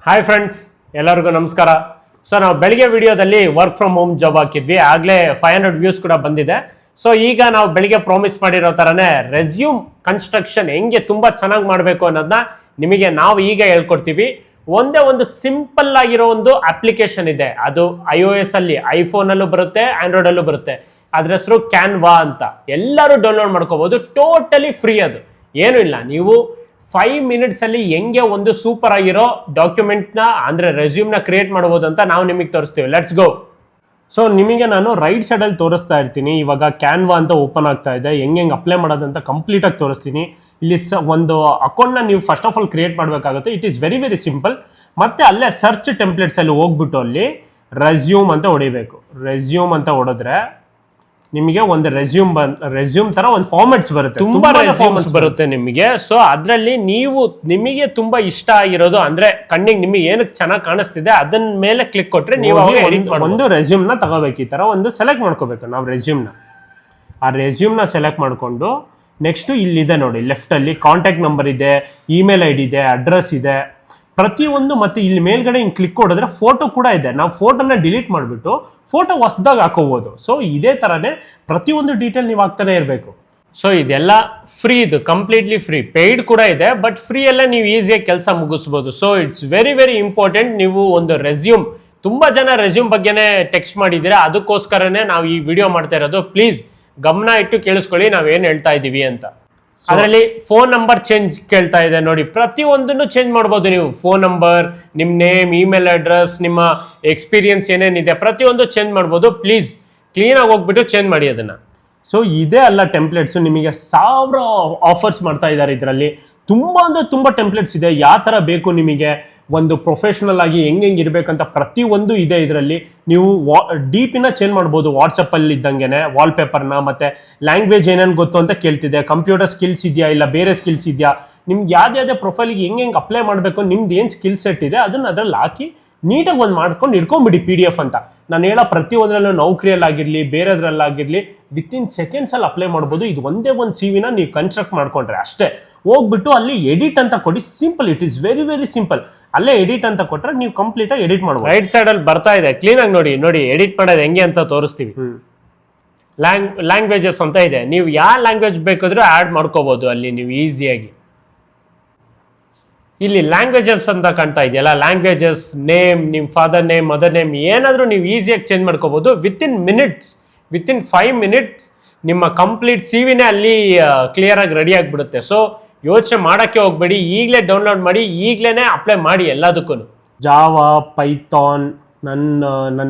Hi friends, ಎಲ್ಲರಿಗೂ ನಮಸ್ಕಾರ. So ನಾವು ಬೆಳಿಗ್ಗೆ ವಿಡಿಯೋದಲ್ಲಿ ವರ್ಕ್ ಫ್ರಮ್ ಹೋಮ್ ಜಾಬ್ ಹಾಕಿದ್ವಿ, ಆಗಲೇ 500 ವ್ಯೂಸ್ ಕೂಡ ಬಂದಿದೆ. ಸೊ ಈಗ ನಾವು ಬೆಳಿಗ್ಗೆ ಪ್ರಾಮಿಸ್ ಮಾಡಿರೋ ಥರನೇ ರೆಸ್ಯೂಮ್ ಕನ್ಸ್ಟ್ರಕ್ಷನ್ ಹೆಂಗೆ ತುಂಬ ಚೆನ್ನಾಗಿ ಮಾಡಬೇಕು ಅನ್ನೋದನ್ನ ನಿಮಗೆ ನಾವು ಈಗ ಹೇಳ್ಕೊಡ್ತೀವಿ. ಒಂದೇ ಒಂದು ಸಿಂಪಲ್ ಆಗಿರೋ ಒಂದು ಅಪ್ಲಿಕೇಶನ್ ಇದೆ, ಅದು iOS ಅಲ್ಲಿ, ಐಫೋನಲ್ಲೂ ಬರುತ್ತೆ, ಆಂಡ್ರಾಯ್ಡಲ್ಲೂ ಬರುತ್ತೆ. ಅದ್ರ ಹೆಸರು ಕ್ಯಾನ್ವಾ ಅಂತ. ಎಲ್ಲರೂ ಡೌನ್ಲೋಡ್ ಮಾಡ್ಕೋಬಹುದು, ಟೋಟಲಿ ಫ್ರೀ. ಅದು ಏನೂ ಇಲ್ಲ, ನೀವು 5 minutes ಅಲ್ಲಿ ಹೆಂಗೆ ಒಂದು ಸೂಪರ್ ಆಗಿರೋ ಡಾಕ್ಯುಮೆಂಟ್ನ ಅಂದರೆ ರೆಸ್ಯೂಮ್ನ ಕ್ರಿಯೇಟ್ ಮಾಡ್ಬೋದು ಅಂತ ನಾವು ನಿಮಗೆ ತೋರಿಸ್ತೀವಿ. Let's go. ಸೊ ನಿಮಗೆ ನಾನು ರೈಟ್ ಸೈಡಲ್ಲಿ ತೋರಿಸ್ತಾ ಇರ್ತೀನಿ. ಇವಾಗ ಕ್ಯಾನ್ವಾ ಅಂತ ಓಪನ್ ಆಗ್ತಾ ಇದೆ, ಹೆಂಗೆ ಅಪ್ಲೈ ಮಾಡೋದಂತ ಕಂಪ್ಲೀಟಾಗಿ ತೋರಿಸ್ತೀನಿ. ಇಲ್ಲಿ ಒಂದು ಅಕೌಂಟ್ನ ನೀವು ಫಸ್ಟ್ ಆಫ್ ಆಲ್ ಕ್ರಿಯೇಟ್ ಮಾಡಬೇಕಾಗುತ್ತೆ. It is very very simple. ಮತ್ತೆ ಅಲ್ಲೇ ಸರ್ಚ್ ಟೆಂಪ್ಲೇಟ್ಸಲ್ಲಿ ಹೋಗ್ಬಿಟ್ಟು ಅಲ್ಲಿ ರೆಸ್ಯೂಮ್ ಅಂತ ಹೊಡಿಬೇಕು. ರೆಸ್ಯೂಮ್ ಅಂತ ಹೊಡೆದ್ರೆ ನಿಮಗೆ ಒಂದು ರೆಸ್ಯೂಮ್ ತರ ಒಂದು ಫಾರ್ಮೆಟ್ಸ್ ಬರುತ್ತೆ, ತುಂಬಾ ರೆಸ್ಯೂಮ್ಸ್ ಬರುತ್ತೆ ನಿಮಗೆ. ಸೊ ಅದರಲ್ಲಿ ನಿಮಗೆ ತುಂಬಾ ಇಷ್ಟ ಆಗಿರೋದು ಅಂದ್ರೆ ಕಣ್ಣಿಗೆ ನಿಮಗೆ ಏನಕ್ಕೆ ಚೆನ್ನಾಗಿ ಕಾಣಿಸ್ತಿದೆ ಅದನ್ನ ಮೇಲೆ ಕ್ಲಿಕ್ ಕೊಟ್ರೆ ನೀವು ಒಂದು ರೆಸ್ಯೂಮ್ನ ತಗೋಬೇಕು. ಈ ತರ ಒಂದು ಸೆಲೆಕ್ಟ್ ಮಾಡ್ಕೋಬೇಕು ನಾವು ರೆಸ್ಯೂಮ್ನ. ಆ ರೆಸ್ಯೂಮ್ನ ಸೆಲೆಕ್ಟ್ ಮಾಡ್ಕೊಂಡು ನೆಕ್ಸ್ಟ್ ಇಲ್ಲಿದೆ ನೋಡಿ, ಲೆಫ್ಟ್ ಅಲ್ಲಿ ಕಾಂಟ್ಯಾಕ್ಟ್ ನಂಬರ್ ಇದೆ, ಇಮೇಲ್ ID ಇದೆ, ಅಡ್ರೆಸ್ ಇದೆ, ಪ್ರತಿಯೊಂದು. ಮತ್ತೆ ಇಲ್ಲಿ ಮೇಲ್ಗಡೆ ಹಿಂಗೆ ಕ್ಲಿಕ್ ಹೊಡೆದ್ರೆ ಫೋಟೋ ಕೂಡ ಇದೆ. ನಾವು ಫೋಟೋನ ಡಿಲೀಟ್ ಮಾಡಿಬಿಟ್ಟು ಫೋಟೋ ಹೊಸದಾಗಿ ಹಾಕೋಬಹುದು. ಸೊ ಇದೇ ಥರನೇ ಪ್ರತಿಯೊಂದು ಡೀಟೇಲ್ ನೀವು ಹಾಕ್ತಾನೆ ಇರಬೇಕು. ಸೊ ಇದೆಲ್ಲ ಫ್ರೀ, ಇದು ಕಂಪ್ಲೀಟ್ಲಿ ಫ್ರೀ. ಪೇಯ್ಡ್ ಕೂಡ ಇದೆ, ಬಟ್ ಫ್ರೀ ಎಲ್ಲ ನೀವು ಈಸಿಯಾಗಿ ಕೆಲಸ ಮುಗಿಸ್ಬೋದು. So it's very very important. ನೀವು ಒಂದು ರೆಸ್ಯೂಮ್, ತುಂಬ ಜನ ರೆಸ್ಯೂಮ್ ಬಗ್ಗೆನೇ ಟೆಕ್ಸ್ಟ್ ಮಾಡಿದ್ದೀರಾ, ಅದಕ್ಕೋಸ್ಕರನೇ ನಾವು ಈ ವಿಡಿಯೋ ಮಾಡ್ತಾ ಇರೋದು. ಪ್ಲೀಸ್ ಗಮನ ಇಟ್ಟು ಕೇಳಿಸ್ಕೊಳ್ಳಿ ನಾವೇನು ಹೇಳ್ತಾ ಇದ್ದೀವಿ ಅಂತ. ಅದರಲ್ಲಿ ಫೋನ್ ನಂಬರ್ ಚೇಂಜ್ ಕೇಳ್ತಾ ಇದೆ ನೋಡಿ, ಪ್ರತಿಯೊಂದನ್ನು ಚೇಂಜ್ ಮಾಡ್ಬೋದು ನೀವು. ಫೋನ್ ನಂಬರ್, ನಿಮ್ಮ ನೇಮ್, ಇಮೇಲ್ ಅಡ್ರೆಸ್, ನಿಮ್ಮ ಎಕ್ಸ್ಪೀರಿಯನ್ಸ್ ಏನೇನಿದೆ ಪ್ರತಿಯೊಂದು ಚೇಂಜ್ ಮಾಡ್ಬೋದು. ಪ್ಲೀಸ್ ಕ್ಲೀನಾಗಿ ಹೋಗ್ಬಿಟ್ಟು ಚೇಂಜ್ ಮಾಡಿ ಅದನ್ನ. ಸೊ ಇದೇ ಅಲ್ಲ ಟೆಂಪ್ಲೇಟ್ಸು, ನಿಮಗೆ 1000 ಆಫರ್ಸ್ ಮಾಡ್ತಾ ಇದ್ದಾರೆ ಇದರಲ್ಲಿ. ತುಂಬ ಅಂದರೆ ತುಂಬ ಟೆಂಪ್ಲೇಟ್ಸ್ ಇದೆ. ಯಾವ ಥರ ಬೇಕು ನಿಮಗೆ, ಒಂದು ಪ್ರೊಫೆಷನಲ್ ಆಗಿ ಹೆಂಗೆ ಇರಬೇಕಂತ ಪ್ರತಿಯೊಂದು ಇದೆ ಇದರಲ್ಲಿ. ನೀವು DP-ನ ಚೇಂಜ್ ಮಾಡ್ಬೋದು ವಾಟ್ಸಪ್ಪಲ್ಲಿ ಇದ್ದಂಗೆ, ವಾಲ್ಪೇಪರ್ನ. ಮತ್ತು ಲ್ಯಾಂಗ್ವೇಜ್ ಏನೇನು ಗೊತ್ತು ಅಂತ ಕೇಳ್ತಿದೆ, ಕಂಪ್ಯೂಟರ್ ಸ್ಕಿಲ್ಸ್ ಇದೆಯಾ, ಇಲ್ಲ ಬೇರೆ ಸ್ಕಿಲ್ಸ್ ಇದೆಯಾ, ನಿಮ್ಗೆ ಯಾವುದೇ ಪ್ರೊಫೈಲಿಗೆ ಹೆಂಗೆ ಅಪ್ಲೈ ಮಾಡಬೇಕು, ನಿಮ್ದು ಏನು ಸ್ಕಿಲ್ ಸೆಟ್ ಇದೆ ಅದನ್ನು ಅದರಲ್ಲಿ ಹಾಕಿ ನೀಟಾಗಿ ಒಂದು ಮಾಡ್ಕೊಂಡು ಇಟ್ಕೊಂಬಿಡಿ PDF ಅಂತ. ನಾನು ಹೇಳೋ ಪ್ರತಿಯೊಂದರಲ್ಲೂ, ನೌಕರಿಯಲ್ಲಾಗಿರಲಿ ಬೇರೆದ್ರಲ್ಲಾಗಿರಲಿ, ವಿತಿನ್ ಸೆಕೆಂಡ್ಸಲ್ಲಿ ಅಪ್ಲೈ ಮಾಡ್ಬೋದು. ಇದು ಒಂದೇ ಒಂದು CV-ನ ನೀವು ಕನ್ಸ್ಟ್ರಕ್ಟ್ ಮಾಡ್ಕೊಂಡ್ರೆ ಅಷ್ಟೇ. ಹೋಗ್ಬಿಟ್ಟು ಅಲ್ಲಿ ಎಡಿಟ್ ಅಂತ ಕೊಡಿ, simple. It is very very simple. ಅಲ್ಲೇ ಎಡಿಟ್ ಅಂತ ಕೊಟ್ಟರೆ ನೀವು ಕಂಪ್ಲೀಟ್ ಆಗಿ ಎಡಿಟ್ ಮಾಡ್ಬೋದು. ರೈಟ್ ಸೈಡ್ ಅಲ್ಲಿ ಬರ್ತಾ ಇದೆ, ಕ್ಲೀನ್ ಆಗಿ ನೋಡಿ ಎಡಿಟ್ ಮಾಡೋದು ಹೆಂಗೆ ಅಂತ ತೋರಿಸ್ತೀವಿ. ಲ್ಯಾಂಗ್ವೇಜಸ್ ಅಂತ ಇದೆ, ನೀವು ಯಾವ ಲ್ಯಾಂಗ್ವೇಜ್ ಬೇಕಾದ್ರೂ ಆ್ಯಡ್ ಮಾಡ್ಕೋಬಹುದು ಅಲ್ಲಿ ನೀವು ಈಸಿಯಾಗಿ. ಇಲ್ಲಿ ಲ್ಯಾಂಗ್ವೇಜಸ್ ಅಂತ ಕಾಣ್ತಾ ಇದೆಯಲ್ಲ, ಲ್ಯಾಂಗ್ವೇಜಸ್, ನೇಮ್, ನಿಮ್ಮ ಫಾದರ್ ನೇಮ್, ಮದರ್ ನೇಮ್ ಏನಾದರೂ ನೀವು ಈಸಿಯಾಗಿ ಚೇಂಜ್ ಮಾಡ್ಕೋಬಹುದು. ವಿತಿನ್ 5 minutes ನಿಮ್ಮ ಕಂಪ್ಲೀಟ್ CV-ನೇ ಅಲ್ಲಿ ಕ್ಲಿಯರ್ ಆಗಿ ರೆಡಿ ಆಗಿಬಿಡುತ್ತೆ. ಸೊ ಯೋಚನೆ ಮಾಡೋಕ್ಕೆ ಹೋಗ್ಬೇಡಿ, ಈಗಲೇ ಡೌನ್ಲೋಡ್ ಮಾಡಿ, ಈಗಲೇ ಅಪ್ಲೈ ಮಾಡಿ ಎಲ್ಲದಕ್ಕೂ. ಜಾವಾ, ಪೈಥಾನ್, ನನ್ನ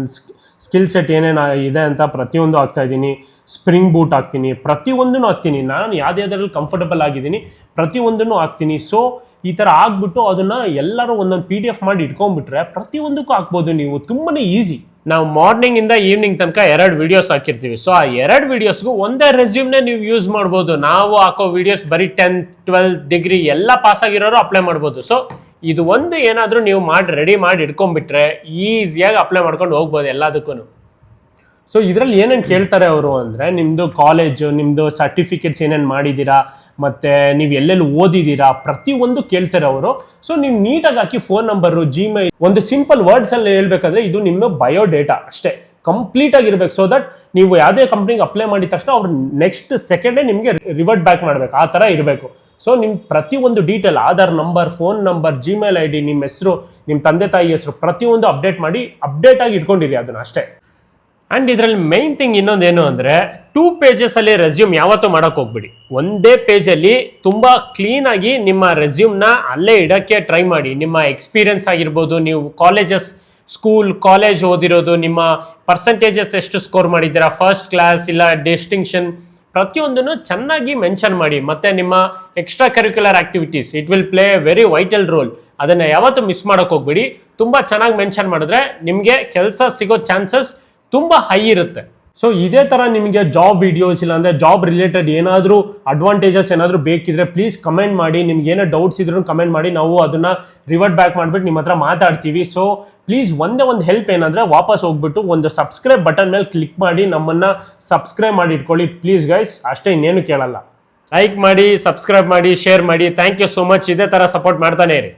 ಸ್ಕಿಲ್ ಸೆಟ್ ಏನೇನು ಇದೆ ಅಂತ ಪ್ರತಿಯೊಂದು ಹಾಕ್ತಾ ಇದ್ದೀನಿ. ಸ್ಪ್ರಿಂಗ್ ಬೂಟ್ ಹಾಕ್ತೀನಿ, ಪ್ರತಿಯೊಂದನ್ನು ಹಾಕ್ತೀನಿ. ನಾನು ಯಾವುದ್ರಲ್ಲಿ ಕಂಫರ್ಟಬಲ್ ಆಗಿದ್ದೀನಿ ಪ್ರತಿಯೊಂದನ್ನು ಹಾಕ್ತೀನಿ. ಸೊ ಈ ಥರ ಆಗ್ಬಿಟ್ಟು ಅದನ್ನು ಎಲ್ಲರೂ ಒಂದೊಂದು PDF ಮಾಡಿ ಇಟ್ಕೊಂಡ್ಬಿಟ್ರೆ ಪ್ರತಿಯೊಂದಕ್ಕೂ ಹಾಕ್ಬೋದು ನೀವು. ತುಂಬಾ ಈಸಿ. ನಾವು ಮಾರ್ನಿಂಗ್ ಇಂದ ಈವ್ನಿಂಗ್ ತನಕ 2 ವಿಡಿಯೋಸ್ ಹಾಕಿರ್ತೀವಿ. ಸೊ ಆ 2 ವಿಡಿಯೋಸ್ಗೂ ಒಂದೇ ರೆಸ್ಯೂಮ್ನೇ ನೀವು ಯೂಸ್ ಮಾಡ್ಬೋದು. ನಾವು ಹಾಕೋ ವಿಡಿಯೋಸ್ ಬರೀ 10, 12 ಡಿಗ್ರಿ ಎಲ್ಲ ಪಾಸ್ ಆಗಿರೋರು ಅಪ್ಲೈ ಮಾಡ್ಬೋದು. ಸೊ ಇದು ಒಂದು ಏನಾದರೂ ನೀವು ರೆಡಿ ಮಾಡಿ ಇಟ್ಕೊಂಡ್ಬಿಟ್ರೆ ಈಸಿಯಾಗಿ ಅಪ್ಲೈ ಮಾಡ್ಕೊಂಡು ಹೋಗ್ಬೋದು ಎಲ್ಲದಕ್ಕೂ. ಸೊ ಇದರಲ್ಲಿ ಏನೇನು ಕೇಳ್ತಾರೆ ಅವರು ಅಂದರೆ, ನಿಮ್ಮದು ಕಾಲೇಜು, ನಿಮ್ಮದು ಸರ್ಟಿಫಿಕೇಟ್ಸ್ ಏನೇನು ಮಾಡಿದ್ದೀರಾ, ಮತ್ತು ನೀವು ಎಲ್ಲೆಲ್ಲಿ ಓದಿದ್ದೀರಾ, ಪ್ರತಿಯೊಂದು ಕೇಳ್ತಾರೆ ಅವರು. ಸೊ ನೀವು ನೀಟಾಗಿ ಹಾಕಿ ಫೋನ್ ನಂಬರು, Gmail, ಒಂದು ಸಿಂಪಲ್ ವರ್ಡ್ಸಲ್ಲಿ ಹೇಳ್ಬೇಕಂದ್ರೆ ಇದು ನಿಮ್ಮ ಬಯೋಡೇಟಾ ಅಷ್ಟೇ, ಕಂಪ್ಲೀಟ್ ಆಗಿರ್ಬೇಕು. ಸೊ ದಟ್ ನೀವು ಯಾವುದೇ ಕಂಪ್ನಿಗೆ ಅಪ್ಲೈ ಮಾಡಿದ ತಕ್ಷಣ ಅವ್ರು ನೆಕ್ಸ್ಟ್ ಸೆಕೆಂಡೇ ನಿಮಗೆ ರಿವರ್ಟ್ ಬ್ಯಾಕ್ ಮಾಡಬೇಕು, ಆ ಥರ ಇರಬೇಕು. ಸೊ ನಿಮ್ಮ ಪ್ರತಿಯೊಂದು detail, Aadhaar number, phone number, Gmail ID, ನಿಮ್ಮ ಹೆಸರು, ನಿಮ್ಮ ತಂದೆ ತಾಯಿ ಹೆಸರು, ಪ್ರತಿಯೊಂದು ಅಪ್ಡೇಟ್ ಆಗಿ ಇಟ್ಕೊಂಡಿರಿ ಅದನ್ನು ಅಷ್ಟೇ. ಆ್ಯಂಡ್ ಇದರಲ್ಲಿ ಮೈನ್ ಥಿಂಗ್ ಇನ್ನೊಂದೇನು ಅಂದರೆ, 2 pages ಅಲ್ಲಿ ರೆಸ್ಯೂಮ್ ಯಾವತ್ತೂ ಮಾಡೋಕ್ಕೆ ಹೋಗ್ಬಿಡಿ. ಒಂದೇ ಪೇಜಲ್ಲಿ ತುಂಬ ಕ್ಲೀನಾಗಿ ನಿಮ್ಮ ರೆಸ್ಯೂಮ್ನ ಅಲ್ಲೇ ಇಡೋಕ್ಕೆ ಟ್ರೈ ಮಾಡಿ. ನಿಮ್ಮ ಎಕ್ಸ್ಪೀರಿಯನ್ಸ್ ಆಗಿರ್ಬೋದು, ನೀವು ಸ್ಕೂಲ್ ಕಾಲೇಜ್ ಓದಿರೋದು, ನಿಮ್ಮ ಪರ್ಸೆಂಟೇಜಸ್ ಎಷ್ಟು ಸ್ಕೋರ್ ಮಾಡಿದ್ದೀರಾ, ಫಸ್ಟ್ ಕ್ಲಾಸ್ ಇಲ್ಲ ಡಿಸ್ಟಿಂಕ್ಷನ್, ಪ್ರತಿಯೊಂದನ್ನು ಚೆನ್ನಾಗಿ ಮೆನ್ಷನ್ ಮಾಡಿ. ಮತ್ತು ನಿಮ್ಮ extra curricular activities, it will play very vital role. ಅದನ್ನು ಯಾವತ್ತೂ ಮಿಸ್ ಮಾಡೋಕ್ಕೆ ಹೋಗ್ಬಿಡಿ. ತುಂಬ ಚೆನ್ನಾಗಿ ಮೆನ್ಷನ್ ಮಾಡಿದ್ರೆ ನಿಮಗೆ ಕೆಲಸ ಸಿಗೋ ಚಾನ್ಸಸ್ ತುಂಬ ಹೈ ಇರುತ್ತೆ. ಸೊ ಇದೇ ಥರ ನಿಮಗೆ ಜಾಬ್ ವಿಡಿಯೋಸ್, ಇಲ್ಲಾಂದರೆ ಜಾಬ್ ರಿಲೇಟೆಡ್ ಏನಾದರೂ ಅಡ್ವಾಂಟೇಜಸ್ ಏನಾದರೂ ಬೇಕಿದ್ರೆ ಪ್ಲೀಸ್ ಕಮೆಂಟ್ ಮಾಡಿ. ನಿಮ್ಗೆ ಏನೋ ಡೌಟ್ಸ್ ಇದ್ರೂ ಕಮೆಂಟ್ ಮಾಡಿ, ನಾವು ಅದನ್ನು ರಿವರ್ಟ್ ಬ್ಯಾಕ್ ಮಾಡಿಬಿಟ್ಟು ನಿಮ್ಮ ಹತ್ರ ಮಾತಾಡ್ತೀವಿ. ಸೊ ಪ್ಲೀಸ್ ಒಂದೇ ಒಂದು ಹೆಲ್ಪ್ ಏನಂದರೆ, ವಾಪಸ್ ಹೋಗ್ಬಿಟ್ಟು ಒಂದು ಸಬ್ಸ್ಕ್ರೈಬ್ ಬಟನ್ ಮೇಲೆ ಕ್ಲಿಕ್ ಮಾಡಿ ನಮ್ಮನ್ನು ಸಬ್ಸ್ಕ್ರೈಬ್ ಮಾಡಿ ಇಟ್ಕೊಳ್ಳಿ ಪ್ಲೀಸ್ ಗೈಸ್. ಅಷ್ಟೇ, ಇನ್ನೇನು ಕೇಳಲ್ಲ. ಲೈಕ್ ಮಾಡಿ, ಸಬ್ಸ್ಕ್ರೈಬ್ ಮಾಡಿ, ಶೇರ್ ಮಾಡಿ. Thank you so much. ಇದೇ ಥರ ಸಪೋರ್ಟ್ ಮಾಡ್ತಾನೆ ಇರಿ.